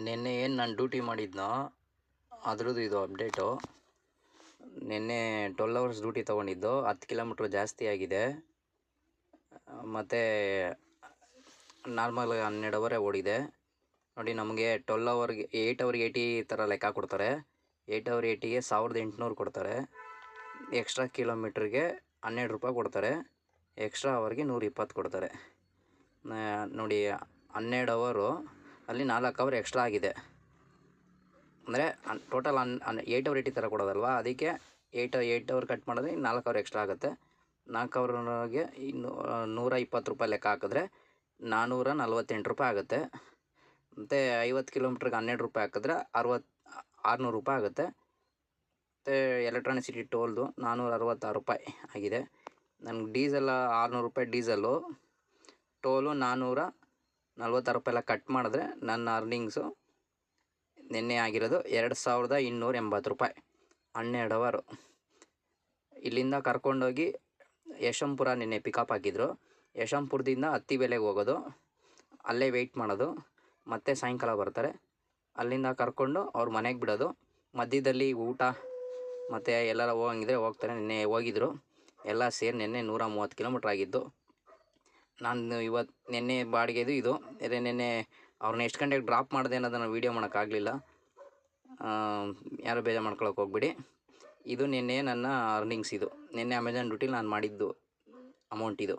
ನಿನ್ನೆ ಏನು ನಾನು ಡ್ಯೂಟಿ ಮಾಡಿದ್ನೋ ಅದ್ರದ್ದು ಇದು ಅಪ್ಡೇಟು. ನಿನ್ನೆ 12 ಅವರ್ಸ್ ಡ್ಯೂಟಿ ತೊಗೊಂಡಿದ್ದು, 10 ಕಿಲೋಮೀಟ್ರ್ ಜಾಸ್ತಿ ಆಗಿದೆ. ಮತ್ತು ನಾರ್ಮಲ್ 12 ಅವರೇ ಓಡಿದೆ. ನೋಡಿ, ನಮಗೆ 12 ಅವರ್ಗೆ 8 ಅವರ್ಗೆ 80 ಥರ ಲೆಕ್ಕ ಕೊಡ್ತಾರೆ. 8 ಅವರ್ 80ಗೆ 1800 ಕೊಡ್ತಾರೆ. ಎಕ್ಸ್ಟ್ರಾ ಕಿಲೋಮೀಟ್ರಿಗೆ 12 ರೂಪಾಯಿ ಕೊಡ್ತಾರೆ. ಎಕ್ಸ್ಟ್ರಾ ಅವರ್ಗೆ 120 ಕೊಡ್ತಾರೆ. ನೋಡಿ, 12 ಅವರು ಅಲ್ಲಿ 4 ಅವರ್ ಎಕ್ಸ್ಟ್ರಾ ಆಗಿದೆ. ಅಂದರೆ ಟೋಟಲ್ 8 ಅವರ್ 80 ಥರ ಕೊಡೋದಲ್ವ, ಅದಕ್ಕೆ 8 ಅವರ್ ಕಟ್ ಮಾಡಿದ್ರೆ 4 ಅವರ್ ಎಕ್ಸ್ಟ್ರಾ ಆಗುತ್ತೆ. 4 ಅವರ್ಗೆ 120 ರೂಪಾಯಿ ಲೆಕ್ಕ ಹಾಕಿದ್ರೆ 448 ರೂಪಾಯಿ ಆಗುತ್ತೆ. ಮತ್ತು 50 ಕಿಲೋಮೀಟ್ರಿಗೆ 12 ರೂಪಾಯಿ ಹಾಕಿದ್ರೆ 600 ರೂಪಾಯಿ ಆಗುತ್ತೆ. ಮತ್ತು ಎಲೆಕ್ಟ್ರಾನಿಸಿಟಿ ಟೋಲ್ದು 466 ರೂಪಾಯಿ ಆಗಿದೆ. ನನಗೆ ಡೀಸೆಲ್ಲ 600 ರೂಪಾಯಿ ಡೀಸೆಲ್ಲು, ಟೋಲು 446 ರೂಪಾಯಿ ಎಲ್ಲ ಕಟ್ ಮಾಡಿದ್ರೆ ನನ್ನ ಅರ್ನಿಂಗ್ಸು ನಿನ್ನೆ ಆಗಿರೋದು 2280 ರೂಪಾಯಿ. 12 ಅವರು ಇಲ್ಲಿಂದ ಕರ್ಕೊಂಡೋಗಿ ಯಶವಂತಪುರ ನಿನ್ನೆ ಪಿಕಪ್ ಹಾಕಿದ್ರು. ಯಶವಂತಪುರದಿಂದ ಹತ್ತಿಬೆಲೆಗೆ ಹೋಗೋದು, ಅಲ್ಲೇ ವೆಯ್ಟ್ ಮಾಡೋದು, ಮತ್ತು ಸಾಯಂಕಾಲ ಬರ್ತಾರೆ. ಅಲ್ಲಿಂದ ಕರ್ಕೊಂಡು ಅವ್ರ ಮನೆಗೆ ಬಿಡೋದು. ಮಧ್ಯದಲ್ಲಿ ಊಟ ಮತ್ತು ಎಲ್ಲರ ಹೋಗಂಗಿದ್ರೆ ಹೋಗ್ತಾರೆ. ನಿನ್ನೆ ಹೋಗಿದ್ರು ಎಲ್ಲ ಸೇರಿ. ನಿನ್ನೆ 130 ಕಿಲೋಮೀಟ್ರ್ ಆಗಿದ್ದು. ನಾನು ನಿನ್ನೆ ಬಾಡಿಗೆದು ಇದು. ನಿನ್ನೆ ಅವ್ರನ್ನ ಎಷ್ಟು ಗಂಟೆಗೆ ಡ್ರಾಪ್ ಮಾಡಿದೆ ಅನ್ನೋದನ್ನು ವೀಡಿಯೋ ಮಾಡೋಕ್ಕಾಗಲಿಲ್ಲ. ಯಾರು ಬೇಜಾರು ಮಾಡ್ಕೊಳಕ್ಕೆ ಹೋಗ್ಬಿಡಿ. ಇದು ನಿನ್ನೆ ನನ್ನ ಅರ್ನಿಂಗ್ಸ್. ಇದು ನಿನ್ನೆ ಅಮೆಜಾನ್ ಡ್ಯೂಟಿಲಿ ನಾನು ಮಾಡಿದ್ದು ಅಮೌಂಟ್ ಇದು.